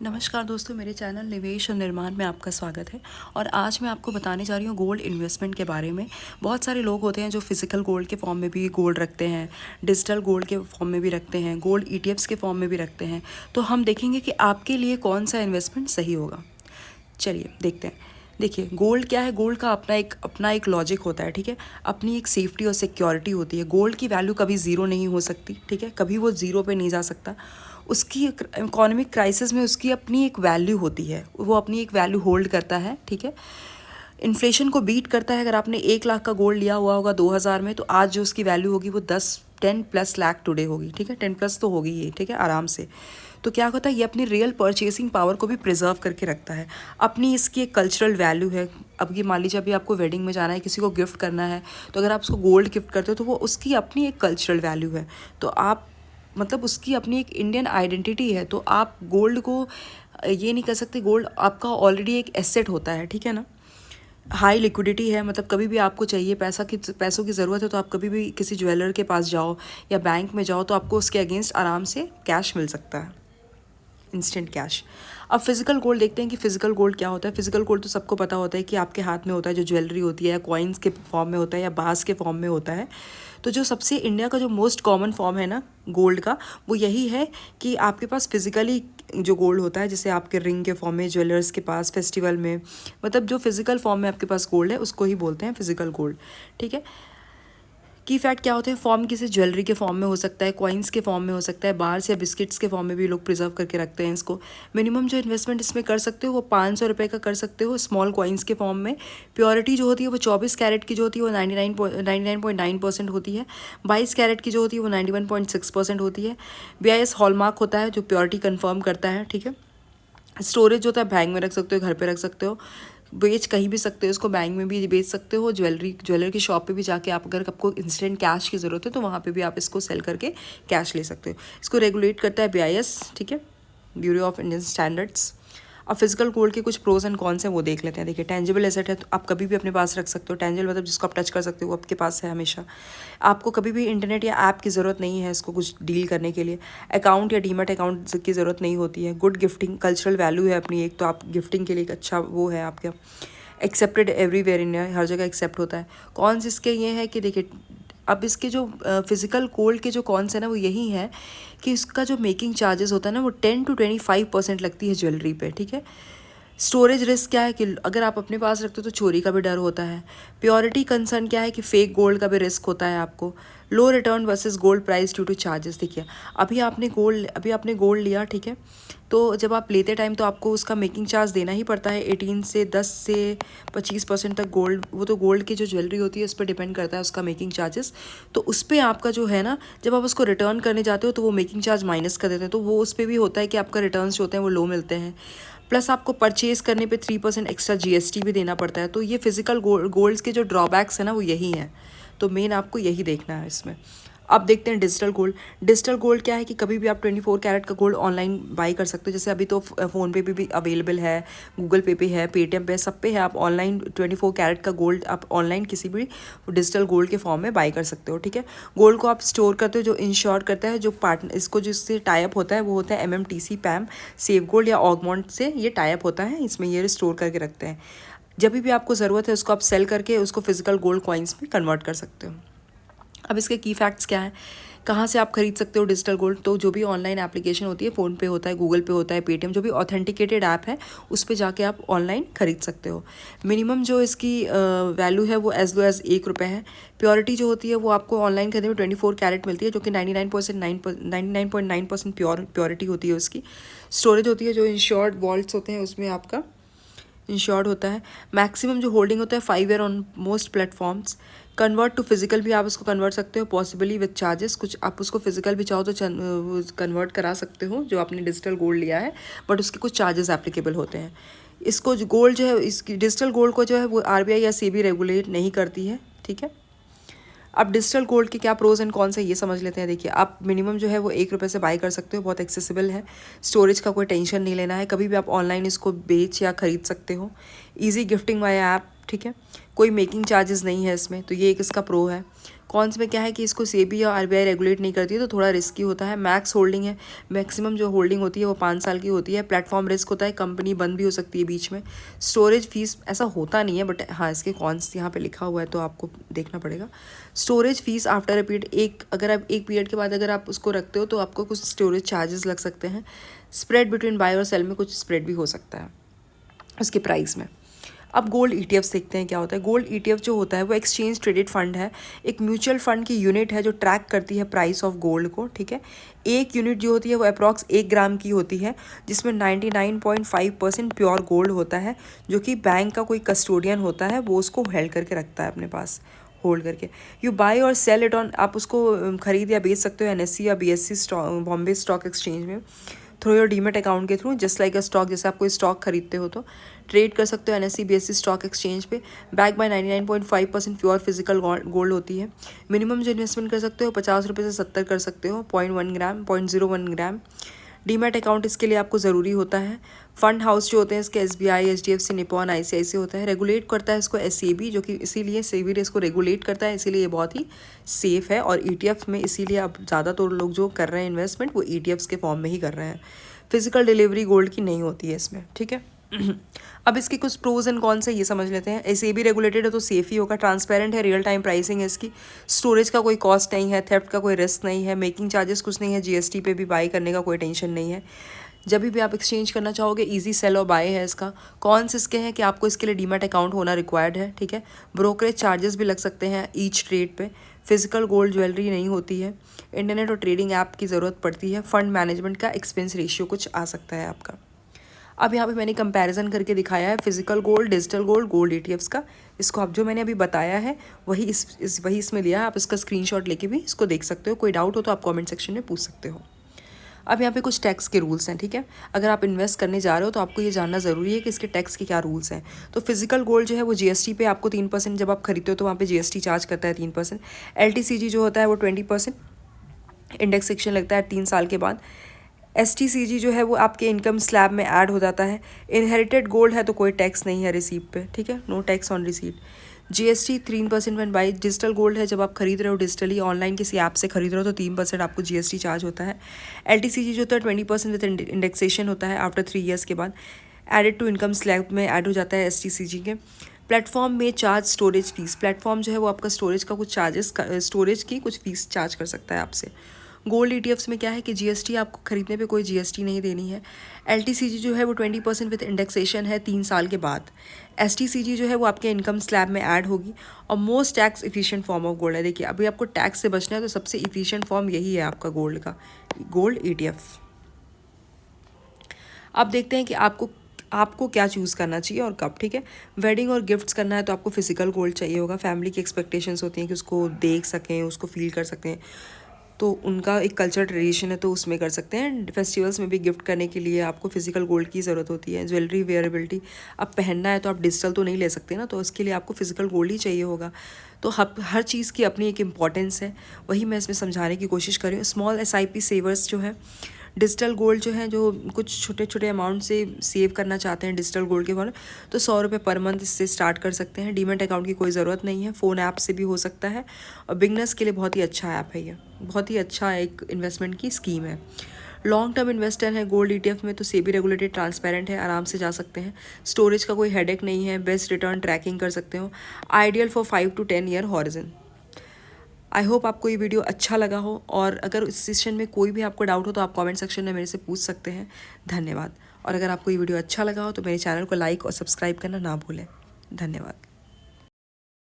नमस्कार दोस्तों, मेरे चैनल निवेश और निर्माण में आपका स्वागत है। और आज मैं आपको बताने जा रही हूँ गोल्ड इन्वेस्टमेंट के बारे में। बहुत सारे लोग होते हैं जो फिजिकल गोल्ड के फॉर्म में भी गोल्ड रखते हैं, डिजिटल गोल्ड के फॉर्म में भी रखते हैं, गोल्ड ईटीएफ्स के फॉर्म में भी रखते हैं। तो हम देखेंगे कि आपके लिए कौन सा इन्वेस्टमेंट सही होगा। चलिए देखते हैं। देखिए, गोल्ड क्या है। गोल्ड का अपना एक लॉजिक होता है, ठीक है। अपनी एक सेफ्टी और सिक्योरिटी होती है। गोल्ड की वैल्यू कभी ज़ीरो नहीं हो सकती, ठीक है। कभी वो ज़ीरो पे नहीं जा सकता। उसकी इकोनॉमिक क्राइसिस में उसकी अपनी एक वैल्यू होती है, वो अपनी एक वैल्यू होल्ड करता है, ठीक है। इन्फ्लेशन को बीट करता है। अगर आपने 1 लाख का गोल्ड लिया हुआ होगा 2000 में, तो आज जो उसकी वैल्यू होगी वो 10+ लाख टुडे होगी, ठीक है। 10+ तो होगी ये, ठीक है, आराम से। तो क्या होता है, ये अपनी रियल परचेसिंग पावर को भी प्रिजर्व करके रखता है। अपनी इसकी एक कल्चरल वैल्यू है। अब ये मान लीजिए अभी आपको वेडिंग में जाना है, किसी को गिफ्ट करना है, तो अगर आप उसको गोल्ड गिफ्ट करते हो तो वो उसकी अपनी एक कल्चरल वैल्यू है। तो आप मतलब उसकी अपनी एक इंडियन आइडेंटिटी है। तो आप गोल्ड को ये नहीं कर सकते। गोल्ड आपका ऑलरेडी एक एसेट होता है, ठीक है ना। हाई लिक्विडिटी है, मतलब कभी भी आपको चाहिए पैसों की ज़रूरत है तो आप कभी भी किसी ज्वेलर के पास जाओ या बैंक में जाओ तो आपको उसके अगेंस्ट आराम से कैश मिल सकता है, इंस्टेंट कैश। अब फिजिकल गोल्ड देखते हैं कि फिजिकल गोल्ड क्या होता है। फिजिकल गोल्ड तो सबको पता होता है कि आपके हाथ में होता है, जो ज्वेलरी होती है, या कॉइन्स के फॉर्म में होता है या बास के फॉर्म में होता है। तो जो सबसे इंडिया का जो मोस्ट कॉमन फॉर्म है ना गोल्ड का, वो यही है कि आपके पास फिजिकली जो गोल्ड होता है, जैसे आपके रिंग के फॉर्म में, ज्वेलर्स के पास, फेस्टिवल में, मतलब जो फिजिकल फॉर्म में आपके पास गोल्ड है उसको ही बोलते हैं फिजिकल गोल्ड, ठीक है। की फैक्ट क्या होते हैं, फॉर्म किसी ज्वेलरी के फॉर्म में हो सकता है, कॉइन्स के फॉर्म में हो सकता है, बार्स या बिस्किट्स के फॉर्म में भी लोग प्रिजर्व करके रखते हैं इसको। मिनिमम जो इन्वेस्टमेंट इसमें कर सकते हो वो 500 रुपये का कर सकते हो, स्मॉल कॉइन्स के फॉर्म में। प्योरिटी जो होती है वो 24 कैरेट की जो होती है वो 99.9% होती है। 22 कैरेट की जो होती है वो 91.6% होती है। BIS हॉलमार्क होता है जो प्योरिटी कन्फर्म करता है, ठीक है। स्टोरेज होता है, बैंक में रख सकते हो, घर पे रख सकते हो, बेच कहीं भी सकते हो इसको, बैंक में भी बेच सकते हो, ज्वेलर की शॉप पे भी जाके आप, अगर आपको इंस्टेंट कैश की ज़रूरत है तो वहाँ पे भी आप इसको सेल करके कैश ले सकते हो। इसको रेगुलेट करता है BIS, ठीक है, ब्यूरो ऑफ इंडियन स्टैंडर्ड्स। अब फिजिकल गोल्ड के कुछ प्रोज एंड कॉन्स हैं वो देख लेते हैं। देखिए, टेंजिबल एसेट है तो आप कभी भी अपने पास रख सकते हो। टेंजिबल मतलब जिसको आप टच कर सकते हो वो आपके पास है हमेशा। आपको कभी भी इंटरनेट या ऐप की ज़रूरत नहीं है इसको कुछ डील करने के लिए। अकाउंट या डीमैट अकाउंट की ज़रूरत नहीं होती है। गुड गिफ्टिंग कल्चरल वैल्यू है अपनी एक, तो आप गिफ्टिंग के लिए एक अच्छा वो है आपका। एक्सेप्टेड एवरीवेयर इन इंडिया, हर जगह एक्सेप्ट होता है। कौन से इसके ये है कि देखिए, अब इसके जो फिजिकल गोल्ड के जो कौन से ना वो यही है कि इसका जो मेकिंग चार्जेस होता है ना वो 10 to 25% लगती है ज्वेलरी पे, ठीक है। स्टोरेज रिस्क क्या है कि अगर आप अपने पास रखते हो तो चोरी का भी डर होता है। प्योरिटी कंसर्न क्या है कि फेक गोल्ड का भी रिस्क होता है आपको। Low return versus gold price due to charges. देखिए, अभी आपने गोल्ड लिया, ठीक है, तो जब आप लेते टाइम तो आपको उसका मेकिंग चार्ज देना ही पड़ता है। 10 से 25% तक गोल्ड, वो तो गोल्ड की जो ज्वेलरी होती है उस पर डिपेंड करता है उसका मेकिंग चार्जेस। तो उस पर आपका जो है ना, जब आप उसको रिटर्न करने जाते हो तो वो मेकिंग चार्ज माइनस कर देते हैं, तो वो उस पर भी होता है कि आपका रिटर्न्स जो होते हैं वो लो मिलते हैं। प्लस आपको परचेज करने पे 3% एक्स्ट्रा GST भी देना पड़ता है। तो ये फिजिकल गोल्ड्स के जो ड्रॉबैक्स है ना वो यही हैं। तो मेन आपको यही देखना है इसमें। अब देखते हैं डिजिटल गोल्ड। डिजिटल गोल्ड क्या है कि कभी भी आप 24 कैरेट का गोल्ड ऑनलाइन बाई कर सकते हो। जैसे अभी तो फ़ोन पे भी अवेलेबल है, गूगल पे है, पेटीएम पे, सब पे है। आप ऑनलाइन 24 कैरेट का गोल्ड आप ऑनलाइन किसी भी डिजिटल गोल्ड के फॉर्म में बाई कर सकते हो, ठीक है। गोल्ड को आप स्टोर करते हो, जो इंश्योर करता है, जो पार्टनर इसको जिससे टाइप होता है वो होता है MMTC पैम, सेफ गोल्ड या ऑगमोंट से ये टाइप होता है। इसमें ये स्टोर करके रखते हैं। जब भी आपको ज़रूरत है उसको आप सेल करके उसको फिजिकल गोल्ड कॉइन्स में कन्वर्ट कर सकते हो। अब इसके की फैक्ट्स क्या है, कहाँ से आप खरीद सकते हो डिजिटल गोल्ड। तो जो भी ऑनलाइन एप्लीकेशन होती है, फ़ोन पे होता है, गूगल पे होता है, पेटीएम, जो भी ऑथेंटिकेटेड ऐप है उस पे जाके आप ऑनलाइन खरीद सकते हो। मिनिमम जो इसकी वैल्यू है वो एज लो एज ₹1 है। प्योरिटी जो होती है वो आपको ऑनलाइन खरीदने में 24 कैरेट मिलती है, जो कि 99.9% प्योरिटी होती है उसकी। स्टोरेज होती है, जो इंश्योर्ड वॉल्ट्स होते हैं उसमें आपका इंश्योर्ड होता है। मैक्सिमम जो होल्डिंग होता है 5 year on most platforms. Convert to physical भी आप उसको कन्वर्ट सकते हो, पॉसिबली विद चार्जेस। कुछ आप उसको फिजिकल भी चाहो तो कन्वर्ट करा सकते हो जो आपने डिजिटल गोल्ड लिया है, बट उसके कुछ चार्जेस एप्लीकेबल होते हैं। इसको जो गोल्ड जो है, इसकी डिजिटल गोल्ड को जो है वो RBI या SEBI रेगुलेट नहीं करती है, ठीक है। अब डिजिटल गोल्ड के क्या प्रोज एंड कॉन्स है ये समझ लेते हैं। देखिए, आप मिनिमम जो है वो ₹1 से बाई कर सकते हो, बहुत एक्सेसिबल है। स्टोरेज का कोई टेंशन नहीं लेना है, कभी भी आप ऑनलाइन इसको बेच या खरीद सकते हो। ईजी गिफ्टिंग वाया ऐप, ठीक है, कोई मेकिंग चार्जेस नहीं है इसमें, तो ये एक इसका प्रो है। कॉन्स में क्या है कि इसको सेबी या आरबीआई रेगुलेट नहीं करती है तो थोड़ा रिस्की होता है। मैक्स होल्डिंग है, मैक्सिमम जो होल्डिंग होती है वो 5 साल की होती है। प्लेटफॉर्म रिस्क होता है, कंपनी बंद भी हो सकती है बीच में। स्टोरेज फीस ऐसा होता नहीं है, बट हाँ इसके कॉन्स यहाँ पे लिखा हुआ है तो आपको देखना पड़ेगा। Storage fees after a period, अगर आप एक पीरियड के बाद अगर आप उसको रखते हो तो आपको कुछ स्टोरेज चार्जेस लग सकते हैं। स्प्रेड बिटवीन बाय और सेल में कुछ स्प्रेड भी हो सकता है उसके प्राइस में। अब गोल्ड ईटीएफ्स देखते हैं क्या होता है। गोल्ड ईटीएफ जो होता है वो एक्सचेंज ट्रेडेड फंड है, एक म्यूचुअल फंड की यूनिट है जो ट्रैक करती है प्राइस ऑफ गोल्ड को, ठीक है। एक यूनिट जो होती है वो अप्रॉक्स 1 ग्राम की होती है, जिसमें 99.5% प्योर गोल्ड होता है, जो कि बैंक का कोई कस्टोडियन होता है वो उसको हेल्ड करके रखता है अपने पास, होल्ड करके। यू बाय और सेल इट ऑन, आप उसको खरीद या बेच सकते हो एनएससी या BSc stock, Bombay stock exchange में, थ्रू योर डीमेट अकाउंट के through, just like a stock, जैसे आप कोई स्टॉक खरीदते हो तो ट्रेड कर सकते हो एनएससी बीएससी स्टॉक एक्सचेंज पे। Back by 99.5% pure physical gold होती है। मिनिमम जो इन्वेस्टमेंट कर सकते हो 50 रुपये से 70 कर सकते हो, 0.1 ग्राम, 0.01 ग्राम। डीमैट अकाउंट इसके लिए आपको ज़रूरी होता है। फंड हाउस जो होते हैं इसके एसबीआई, एचडीएफसी, निपॉन, आईसीआईसी होता है। रेगुलेट करता है इसको एससेबी, जो कि इसीलिए सेबी इसको रेगुलेट करता है, इसीलिए ये बहुत ही सेफ़ है। और ईटीएफ में इसीलिए अब ज़्यादातर लोग जो कर रहे हैं इन्वेस्टमेंट वो ईटीएफ्स के फॉर्म में ही कर रहे हैं। फिजिकल डिलीवरी गोल्ड की नहीं होती है इसमें, ठीक है। अब इसके कुछ प्रोज एंड कॉन्स है ये समझ लेते हैं। ऐसे भी रेगुलेटेड है तो सेफ ही होगा, ट्रांसपेरेंट है, रियल टाइम प्राइसिंग है इसकी, स्टोरेज का कोई कॉस्ट नहीं है, थेफ्ट का कोई रिस्क नहीं है, मेकिंग चार्जेस कुछ नहीं है, जीएसटी पे भी बाई करने का कोई टेंशन नहीं है। जब भी आप एक्सचेंज करना चाहोगे इजी सेल और बाय है इसका। कॉन्स इसके हैं कि आपको इसके लिए डीमैट अकाउंट होना रिक्वायर्ड है, ठीक है। ब्रोकरेज चार्जेस भी लग सकते हैं ईच ट्रेड पे। फिजिकल गोल्ड ज्वेलरी नहीं होती है। इंटरनेट और ट्रेडिंग ऐप की ज़रूरत पड़ती है। फंड मैनेजमेंट का एक्सपेंस रेशियो कुछ आ सकता है आपका। अब यहाँ पे मैंने कंपैरिजन करके दिखाया है physical gold, digital gold, gold ETFs का। इसको अब जो मैंने अभी बताया है वही वही इसमें लिया है। आप इसका स्क्रीनशॉट लेके भी इसको देख सकते हो। कोई डाउट हो तो आप कमेंट सेक्शन में पूछ सकते हो। अब यहाँ पे कुछ टैक्स के रूल्स हैं, ठीक है। अगर आप इन्वेस्ट करने जा रहे हो तो आपको ये जानना ज़रूरी है कि इसके टैक्स के क्या रूल्स हैं। तो फिजिकल गोल्ड जो है वो जीएसटी पे आपको 3%, जब आप खरीदते हो तो वहाँ पे जीएसटी चार्ज करता है 3%। एलटीसीजी जो होता है वो 20%, इंडेक्स सेक्शन लगता है 3 साल के बाद। एसटीसीजी जो है वो आपके इनकम स्लैब में ऐड हो जाता है। इनहेरिटेड गोल्ड है तो कोई टैक्स नहीं है रिसीप्ट पे, ठीक है, no tax on receipt. GST 3% on buy digital gold है, जब आप खरीद रहे हो डिजिटली ऑनलाइन किसी ऐप से खरीद रहे हो तो 3% आपको जीएसटी चार्ज होता है। एलटीसीजी जो होता है 20% विद इंडेक्सेशन होता है आफ्टर 3 ईयर्स के बाद, एडेड टू इनकम स्लैब में ऐड हो जाता है एसटीसीजी के। प्लेटफॉर्म में चार्ज स्टोरेज फीस, प्लेटफॉर्म जो है वो आपका स्टोरेज का कुछ चार्जेस, स्टोरेज की कुछ फीस चार्ज कर सकता है आपसे। गोल्ड ईटीएफ्स में क्या है कि जीएसटी आपको खरीदने पे कोई जीएसटी नहीं देनी है। एलटीसीजी जो है वो 20% विद इंडेक्सेशन है 3 साल के बाद। एसटीसीजी जो है वो आपके इनकम स्लैब में ऐड होगी और most tax efficient form of gold है। देखिए अभी आपको टैक्स से बचना है तो सबसे इफिशिएंट फॉर्म यही है आपका गोल्ड का, गोल्ड ईटीएफ। अब देखते हैं कि आपको क्या चूज़ करना चाहिए और कब, ठीक है। वेडिंग और गिफ्ट्स करना है तो आपको फिजिकल गोल्ड चाहिए होगा। फैमिली की एक्सपेक्टेशंस होती हैं कि उसको देख सकें, उसको फील कर सकें, तो उनका एक कल्चर ट्रेडिशन है तो उसमें कर सकते हैं। फेस्टिवल्स में भी गिफ्ट करने के लिए आपको फिजिकल गोल्ड की ज़रूरत होती है। ज्वेलरी वेयरेबिलिटी, अब पहनना है तो आप डिजिटल तो नहीं ले सकते ना, तो उसके लिए आपको फिजिकल गोल्ड ही चाहिए होगा। तो हर चीज़ की अपनी एक इम्पॉर्टेंस है, वही मैं इसमें समझाने की कोशिश कर रही हूँ। स्मॉल एसआईपी सेवर्स जो है, डिजिटल गोल्ड जो है, जो कुछ छोटे छोटे अमाउंट से सेव करना चाहते हैं डिजिटल गोल्ड के फॉर, तो 100 रुपये पर मंथ इससे स्टार्ट कर सकते हैं। डीमेट अकाउंट की कोई ज़रूरत नहीं है, फ़ोन ऐप से भी हो सकता है और बिगनर्स के लिए बहुत ही अच्छा ऐप है ये, बहुत ही अच्छा एक इन्वेस्टमेंट की स्कीम है। लॉन्ग टर्म इन्वेस्टर है गोल्ड ईटीएफ में तो सेबी रेगुलेटेड, ट्रांसपेरेंट है, आराम से जा सकते हैं। स्टोरेज का कोई हेडेक नहीं है, बेस्ट रिटर्न ट्रैकिंग कर सकते हो। Ideal for 5 to 10 year horizon. I hope आपको ये वीडियो अच्छा लगा हो, और अगर इस सेशन में कोई भी आपको डाउट हो तो आप कमेंट सेक्शन में मेरे से पूछ सकते हैं। धन्यवाद। और अगर आपको ये वीडियो अच्छा लगा हो तो मेरे चैनल को लाइक और सब्सक्राइब करना ना भूलें। धन्यवाद।